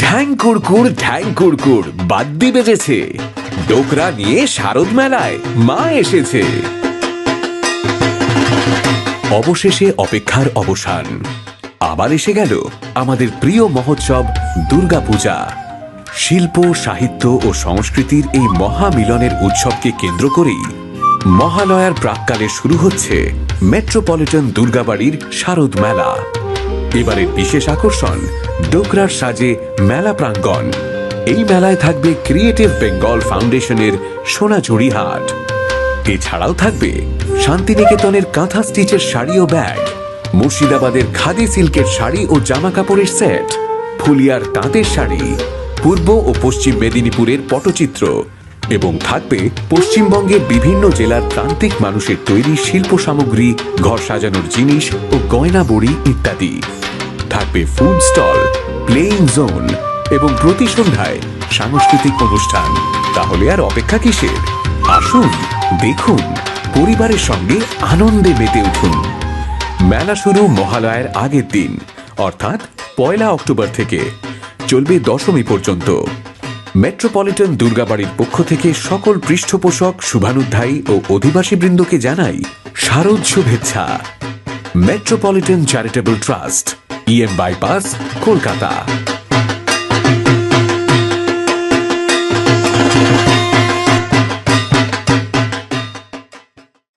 ঠ্যাং কুড়কুড় বাদ্যি বেজেছে, ডোকরা নিয়ে শারদ মেলায় মা এসেছে। অবশেষে অপেক্ষার অবসান, আবার এসে গেল আমাদের প্রিয় মহোৎসব দুর্গাপূজা। শিল্প, সাহিত্য ও সংস্কৃতির এই মহামিলনের উৎসবকে কেন্দ্র করেই মহালয়ার প্রাক্কালে শুরু হচ্ছে মেট্রোপলিটন দুর্গাবাড়ির শারদ মেলা। এবারের বিশেষ আকর্ষণ ডোকরার সাজে মেলা প্রাঙ্গণ। এই মেলায় থাকবে ক্রিয়েটিভ বেঙ্গল ফাউন্ডেশনের সোনাঝুরি হাট। এছাড়াও থাকবে শান্তিনিকেতনের কাঁথা স্টিচের শাড়ি ও ব্যাগ, মুর্শিদাবাদের খাদি সিল্কের শাড়ি ও জামা কাপড়ের সেট, ফুলিয়ার তাঁতের শাড়ি, পূর্ব ও পশ্চিম মেদিনীপুরের পটচিত্র এবং থাকবে পশ্চিমবঙ্গের বিভিন্ন জেলার প্রান্তিক মানুষের তৈরি শিল্প সামগ্রী, ঘর সাজানোর জিনিস ও গয়না বড়ি ইত্যাদি। থাকবে ফুড স্টল, প্লেইং জোন এবং প্রতি সন্ধ্যায় সাংস্কৃতিক অনুষ্ঠান। তাহলে আর অপেক্ষা কিসের? আসুন, দেখুন, পরিবারের সঙ্গে আনন্দে মেতে উঠুন। মেলা শুরু মহালয়ার আগের দিন অর্থাৎ 1 অক্টোবর থেকে, চলবে দশমী পর্যন্ত। মেট্রোপলিটন দুর্গাবাড়ির পক্ষ থেকে সকল পৃষ্ঠপোষক, শুভানুধ্যায়ী ও অধিবাসীবৃন্দকে জানাই শারদ শুভেচ্ছা। Metropolitan charitable trust, EM bypass, Kolkata.